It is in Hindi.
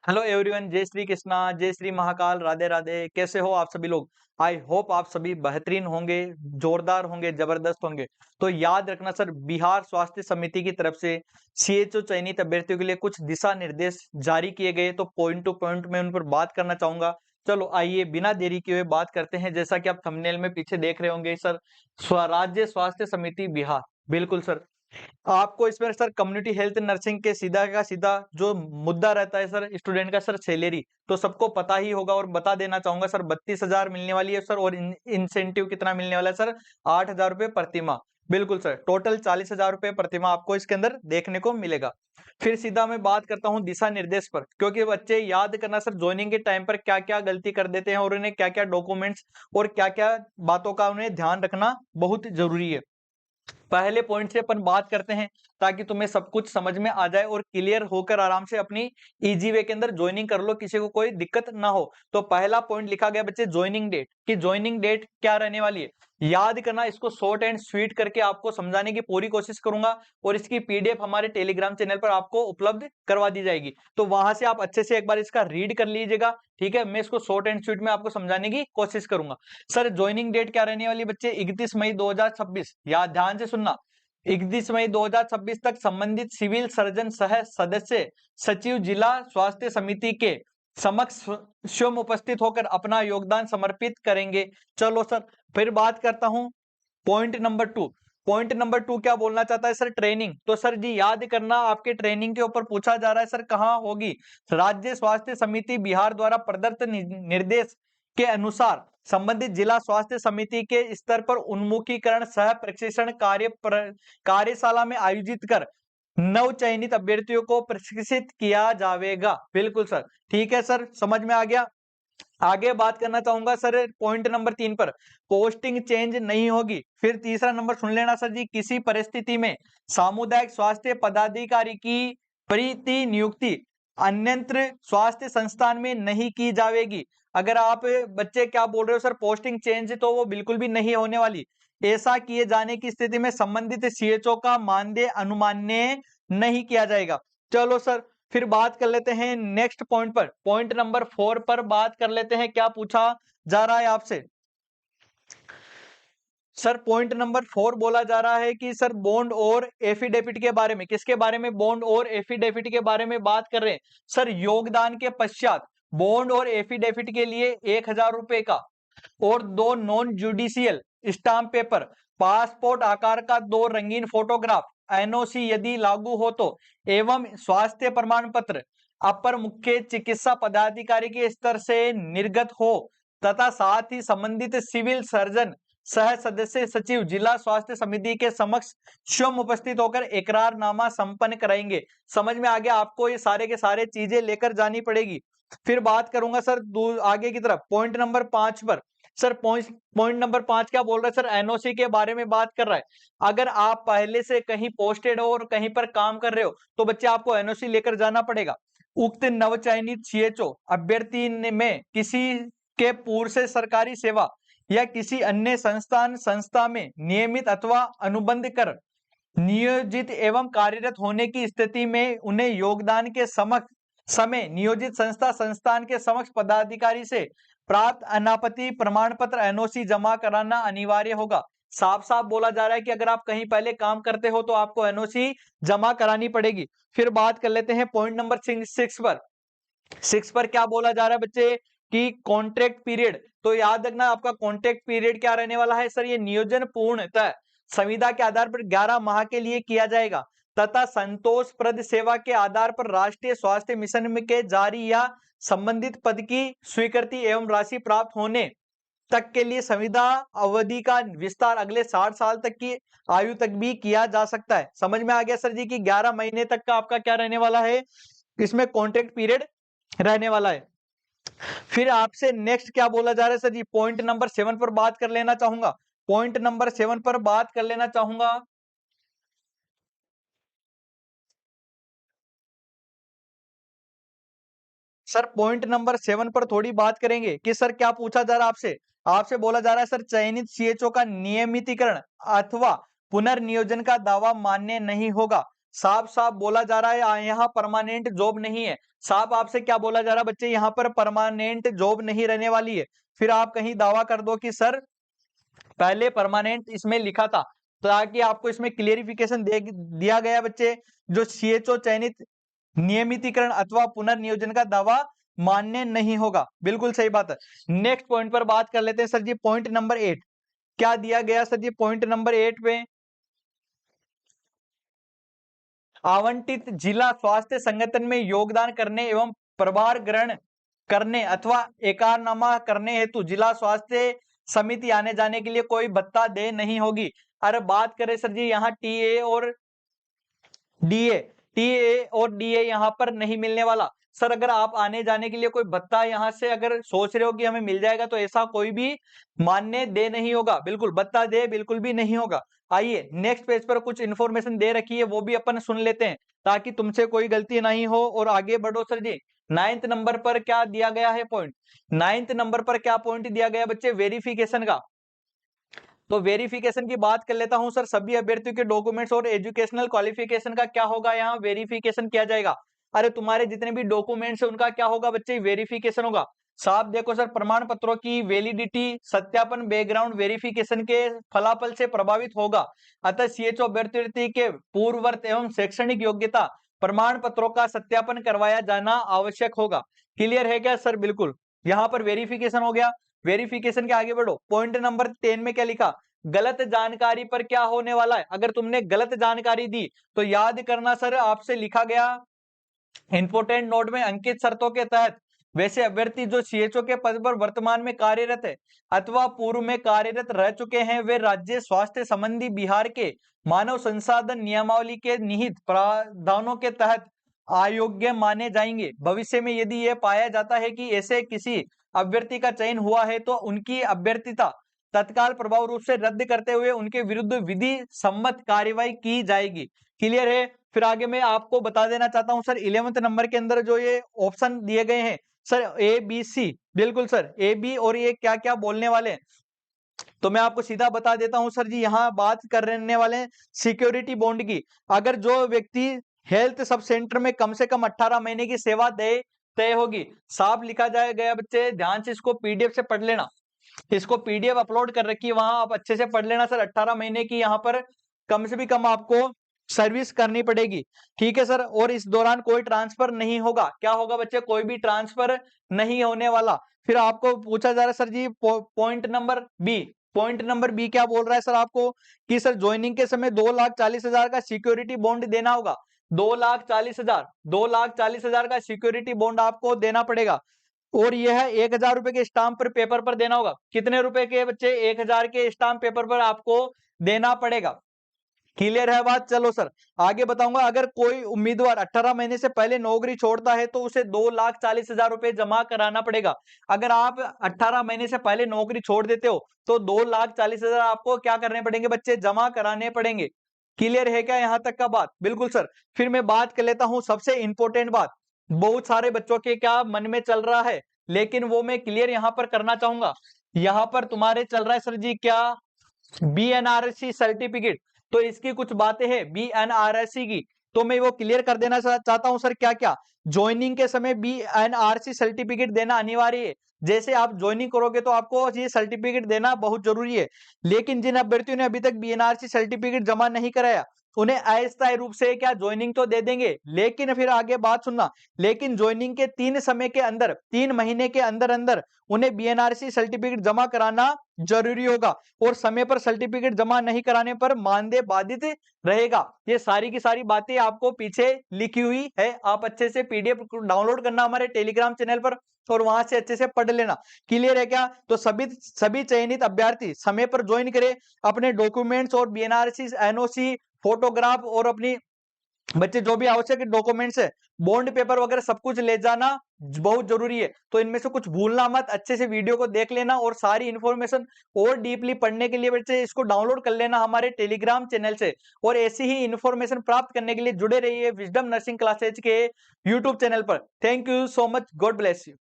हेलो एवरीवन, जय श्री कृष्णा, जय श्री महाकाल, राधे राधे। कैसे हो आप सभी लोग? आई होप आप सभी बेहतरीन होंगे, जोरदार होंगे, जबरदस्त होंगे। तो याद रखना सर, बिहार स्वास्थ्य समिति की तरफ से सीएचओ चयनित अभ्यर्थियों के लिए कुछ दिशा निर्देश जारी किए गए, तो पॉइंट टू पॉइंट मैं उन पर बात करना चाहूंगा। चलो आइए बिना देरी किए हुए बात करते हैं। जैसा कि आप थंबनेल में पीछे देख रहे होंगे सर, स्वराज्य स्वास्थ्य समिति बिहार। बिल्कुल सर, आपको इसमें सर कम्युनिटी हेल्थ नर्सिंग के सीधा का सीधा जो मुद्दा रहता है सर स्टूडेंट का, सर सैलरी तो सबको पता ही होगा, और बता देना चाहूंगा सर 32,000 मिलने वाली है सर। और इंसेंटिव कितना मिलने वाला है सर? 8,000 रुपये प्रतिमाह। बिल्कुल सर, टोटल 40,000 रुपये प्रतिमाह आपको इसके अंदर देखने को मिलेगा। फिर सीधा मैं बात करता हूं दिशा निर्देश पर, क्योंकि बच्चे याद करना सर, ज्वाइनिंग के टाइम पर क्या क्या गलती कर देते हैं और उन्हें क्या क्या डॉक्यूमेंट्स और क्या क्या बातों का उन्हें ध्यान रखना बहुत जरूरी है। पहले पॉइंट से अपन बात करते हैं ताकि तुम्हें सब कुछ समझ में आ जाए और क्लियर होकर आराम से अपनी इजी वे के अंदर ज्वाइनिंग कर लो, किसी को कोई दिक्कत ना हो। तो पहला पॉइंट लिखा गया बच्चे, ज्वाइनिंग डेट। कि ज्वाइनिंग डेट क्या रहने वाली है, याद करना। इसको शॉर्ट एंड स्वीट करके आपको समझाने की पूरी कोशिश करूंगा, और इसकी पीडीएफ हमारे टेलीग्राम चैनल पर आपको उपलब्ध करवा दी जाएगी। तो वहां से आप अच्छे से एक बार इसका रीड कर लीजिएगा, ठीक है। मैं इसको शॉर्ट एंड स्वीट में आपको समझाने की कोशिश करूंगा। सर ज्वाइनिंग डेट क्या रहने वाली बच्चे? 31 मई 2026। याद ध्यान से सुनना, 31 मई 2026 तक संबंधित सिविल सर्जन सह सदस्य सचिव जिला स्वास्थ्य समिति के समक्ष स्वयं उपस्थित होकर अपना योगदान समर्पित करेंगे। चलो सर, फिर बात करता हूं पॉइंट नंबर 2। पॉइंट नंबर 2 क्या बोलना चाहता है सर? ट्रेनिंग। तो सर जी याद करना, आपके ट्रेनिंग के ऊपर पूछा जा रहा है सर कहां होगी? राज्य स्वास्थ्य समिति बिहार द्वारा प्रदत्त निर्देश के अनुसार संबंधित जिला स्वास्थ्य समिति के स्तर पर उन्मुखीकरण सह प्रशिक्षण कार्यशाला में आयोजित कर नव चयनित अभ्यर्थियों को प्रशिक्षित किया जाएगा। बिल्कुल सर, ठीक है सर, समझ में आ गया। आगे बात करना चाहूंगा सर पॉइंट नंबर 3 पर, पोस्टिंग चेंज नहीं होगी। फिर तीसरा नंबर सुन लेना सर जी, किसी परिस्थिति में सामुदायिक स्वास्थ्य पदाधिकारी की प्रति नियुक्ति अन्यत्र स्वास्थ्य संस्थान में नहीं की जाएगी। अगर आप बच्चे क्या बोल रहे हो सर, पोस्टिंग चेंज, तो वो बिल्कुल भी नहीं होने वाली। ऐसा किए जाने की स्थिति में संबंधित सीएचओ का मानदेय अनुमान्य नहीं किया जाएगा। चलो सर, फिर बात कर लेते हैं नेक्स्ट पॉइंट पर। पॉइंट नंबर 4 पर बात कर लेते हैं, क्या पूछा जा रहा है आपसे? सर पॉइंट नंबर 4 बोला जा रहा है कि सर बॉन्ड और एफिडेविट के बारे में। किसके बारे में? बॉन्ड और एफिडेविट के बारे में बात कर रहे हैं सर। योगदान के पश्चात बॉन्ड और एफिडेविट के लिए 1,000 रुपए का और 2 non judicial stamp paper, passport आकार का 2 रंगीन फोटोग्राफ, एनओसी यदि लागू हो तो, एवं स्वास्थ्य प्रमाण पत्र अपर मुख्य चिकित्सा पदाधिकारी के स्तर से निर्गत हो, तथा साथ ही संबंधित सिविल सर्जन सह सदस्य सचिव जिला स्वास्थ्य समिति के समक्ष स्वयं उपस्थित होकर इकरारनामा संपन्न कराएंगे। समझ में आ गया? आपको ये सारे के सारे चीजें लेकर जानी पड़ेगी। फिर बात करूंगा सर आगे की तरफ, पॉइंट नंबर 5 पर। सर पॉइंट नंबर 5 क्या बोल रहा है सर? एनओसी के बारे में बात कर रहा है। अगर आप पहले से कहीं पोस्टेड हो और कहीं पर काम कर रहे हो, तो बच्चे आपको एनओसी लेकर जाना पड़ेगा। उक्त नवचयनित सीएचओ अभ्यर्थी में किसी के पूर्व से सरकारी सेवा या किसी अन्य संस्था में नियमित अथवा अनुबंध कर नियोजित एवं कार्यरत होने की स्थिति में उन्हें योगदान के समय नियोजित संस्थान के समक्ष पदाधिकारी से प्राप्त अनापत्ति प्रमाण पत्र एनओसी जमा कराना अनिवार्य होगा। साफ साफ बोला जा रहा है कि अगर आप कहीं पहले काम करते हो तो आपको एनओसी जमा करानी पड़ेगी। फिर बात कर लेते हैं पॉइंट नंबर 6 पर। 6 पर क्या बोला जा रहा है बच्चे? कि कॉन्ट्रैक्ट पीरियड। तो याद रखना, आपका कॉन्ट्रैक्ट पीरियड क्या रहने वाला है सर? ये नियोजन पूर्णतः संविदा के आधार पर 11 माह के लिए किया जाएगा, तथा संतोषप्रद सेवा के आधार पर राष्ट्रीय स्वास्थ्य मिशन में के जारी या संबंधित पद की स्वीकृति एवं राशि प्राप्त होने तक के लिए संविदा अवधि का विस्तार अगले 60 साल तक की आयु तक भी किया जा सकता है। समझ में आ गया सर जी? कि 11 महीने तक का आपका क्या रहने वाला है, इसमें कॉन्ट्रैक्ट पीरियड रहने वाला है। फिर आपसे नेक्स्ट क्या बोला जा रहा है सर जी? पॉइंट नंबर 7 पर बात कर लेना चाहूंगा। पॉइंट नंबर 7 पर बात कर लेना चाहूंगा। सर पॉइंट नंबर 7 पर थोड़ी बात करेंगे कि सर क्या पूछा जा रहा है आपसे? आपसे बोला जा रहा है सर, चयनित सीएचओ का नियमितीकरण अथवा पुनर्नियोजन का दावा मान्य नहीं होगा। साफ साफ बोला जा रहा है यहाँ परमानेंट जॉब नहीं है। साफ आपसे क्या बोला जा रहा है बच्चे, यहाँ पर परमानेंट जॉब नहीं रहने वाली है। फिर आप कहीं दावा कर दो कि सर पहले परमानेंट इसमें लिखा था, ताकि आपको इसमें क्लियरिफिकेशन दिया गया बच्चे, जो सीएचओ चयनित नियमितीकरण अथवा पुनर्नियोजन का दावा मान्य नहीं होगा। बिल्कुल सही बात है। नेक्स्ट पॉइंट पर बात कर लेते हैं सर जी, पॉइंट नंबर 8 क्या दिया गया सर जी, पॉइंट नंबर 8 पे आवंटित जिला स्वास्थ्य संगठन में योगदान करने एवं प्रभार ग्रहण करने अथवा एकरारनामा करने हेतु जिला स्वास्थ्य समिति आने जाने के लिए कोई भत्ता दे नहीं होगी। अरे बात करें सर जी यहाँ टीए और डीए यहाँ पर नहीं मिलने वाला। सर अगर आप आने जाने के लिए कोई भत्ता यहाँ से अगर सोच रहे हो कि हमें मिल जाएगा, तो ऐसा कोई भी मान्य दे नहीं होगा, बिल्कुल भत्ता दे बिल्कुल भी नहीं होगा। आइए नेक्स्ट पेज पर कुछ इन्फॉर्मेशन दे रखी है, वो भी अपन सुन लेते हैं ताकि तुमसे कोई गलती नहीं हो और आगे बढ़ो। सर जी 9th नंबर पर क्या दिया गया है पॉइंट, 9th नंबर पर क्या पॉइंट दिया गया बच्चे, वेरिफिकेशन का। तो वेरिफिकेशन की बात कर लेता हूं सर, सभी अभ्यर्थियों के डॉक्यूमेंट्स और एजुकेशनल क्वालिफिकेशन का क्या होगा, यहाँ वेरिफिकेशन किया जाएगा। अरे तुम्हारे जितने भी डॉक्यूमेंट्स है उनका क्या होगा बच्चे, वेरिफिकेशन होगा। साफ देखो सर, प्रमाण पत्रों की वैलिडिटी सत्यापन बैकग्राउंड वेरिफिकेशन के फलाफल से प्रभावित होगा। अतः सीएचओ अभ्यर्थी के पूर्ववर्त एवं शैक्षणिक योग्यता प्रमाण पत्रों का सत्यापन करवाया जाना आवश्यक होगा। क्लियर है क्या सर? बिल्कुल, यहाँ पर वेरिफिकेशन हो गया। वेरिफिकेशन के आगे बढ़ो, पॉइंट नंबर 10 में क्या लिखा, गलत जानकारी पर क्या होने वाला है। अगर तुमने गलत जानकारी दी तो याद करना सर, आपसे लिखा गया इंपोर्टेंट नोट में अंकित शर्तों के तहत वैसे अभ्यर्थी जो सीएचओ के पद पर वर्तमान में कार्यरत है अथवा पूर्व में कार्यरत रह चुके हैं, वे राज्य स्वास्थ्य संबंधी बिहार के मानव संसाधन नियमावली के निहित प्रावधानों के तहत अयोग्य माने जाएंगे। भविष्य में यदि यह पाया जाता है कि ऐसे किसी अभ्यर्थी का चयन हुआ है तो उनकी अभ्यर्थिता तत्काल प्रभाव रूप से रद्द करते हुए उनके विरुद्ध विधि सम्मत कार्यवाही की जाएगी। क्लियर है? फिर आगे मैं आपको बता देना चाहता हूं सर, 11th नंबर के अंदर जो ये ऑप्शन दिए गए हैं सर, ए बी सी, बिल्कुल सर ए बी, और ये क्या क्या बोलने वाले हैं तो मैं आपको सीधा बता देता हूं सर जी। यहाँ बात करने वाले हैं सिक्योरिटी बॉन्ड की। अगर जो व्यक्ति हेल्थ सब सेंटर में कम से कम 18 महीने की सेवा दे तय होगी। साफ लिखा जाए गया बच्चे, ध्यान से इसको पीडीएफ से पढ़ लेना, इसको पीडीएफ अपलोड कर रखी है वहां, आप अच्छे से पढ़ लेना सर। 18 महीने की यहाँ पर कम से भी कम आपको सर्विस करनी पड़ेगी, ठीक है सर। और इस दौरान कोई ट्रांसफर नहीं होगा। क्या होगा बच्चे, कोई भी ट्रांसफर नहीं होने वाला। फिर आपको पूछा जा रहा है sir ji point number B, point number B क्या बोल रहा है सर आपको कि सर ज्वाइनिंग के समय 2,40,000 का सिक्योरिटी बॉन्ड देना होगा। 2,40,000, 2,40,000 का सिक्योरिटी बॉन्ड आपको देना पड़ेगा। और यह 1,000 रुपए के स्टाम्प पर पेपर पर देना होगा। कितने रुपए के बच्चे, 1,000 के स्टाम्प पेपर पर आपको देना पड़ेगा। क्लियर है बात? चलो सर आगे बताऊंगा। अगर कोई उम्मीदवार 18 महीने से पहले नौकरी छोड़ता है तो उसे 2,40,000 रुपए जमा कराना पड़ेगा। अगर आप 18 महीने से पहले नौकरी छोड़ देते हो तो 2,40,000 आपको क्या करने पड़ेंगे बच्चे, जमा कराने पड़ेंगे। क्लियर है क्या यहां तक का बात? बिल्कुल सर। फिर मैं बात कर लेता हूं सबसे इंपॉर्टेंट बात, बहुत सारे बच्चों के क्या मन में चल रहा है, लेकिन वो मैं क्लियर यहां पर करना चाहूंगा। यहां पर तुम्हारे चल रहा है सर जी क्या, बीएनआरसी सर्टिफिकेट। तो इसकी कुछ बातें हैं बीएनआरसी की, तो मैं वो क्लियर कर देना चाहता हूं सर। क्या क्या ज्वाइनिंग के समय बीएनआरसी सर्टिफिकेट देना अनिवार्य है। जैसे आप ज्वाइनिंग करोगे तो आपको ये सर्टिफिकेट देना बहुत जरूरी है। लेकिन जिन अभ्यर्थियों ने अभी तक बीएनआरसी सर्टिफिकेट जमा नहीं कराया, उन्हें अस्थायी रूप से क्या ज्वाइनिंग तो दे देंगे, लेकिन फिर आगे बात सुनना, लेकिन ज्वाइनिंग के 3 महीने के अंदर अंदर उन्हें बीएनआरसी सर्टिफिकेट जमा कराना जरूरी होगा। और समय पर सर्टिफिकेट जमा नहीं कराने पर मानदेय बाधित रहेगा। ये सारी की सारी बातें आपको पीछे लिखी हुई है, आप अच्छे से पीडीएफ डाउनलोड करना हमारे टेलीग्राम चैनल पर और वहां से अच्छे से पढ़ लेना। क्लियर है क्या? तो सभी चयनित अभ्यर्थी समय पर ज्वाइन करें, अपने डॉक्यूमेंट्स और बीएनआरसी, एनओसी, फोटोग्राफ और अपनी बच्चे जो भी आवश्यक डॉक्यूमेंट्स है, बॉन्ड पेपर वगैरह सब कुछ ले जाना बहुत जरूरी है। तो इनमें से कुछ भूलना मत, अच्छे से वीडियो को देख लेना और सारी इंफॉर्मेशन और डीपली पढ़ने के लिए बच्चे इसको डाउनलोड कर लेना हमारे टेलीग्राम चैनल से। और ऐसी ही इंफॉर्मेशन प्राप्त करने के लिए जुड़े रहिए विजडम नर्सिंग क्लासेज के यूट्यूब चैनल पर। Thank you so much, God bless you.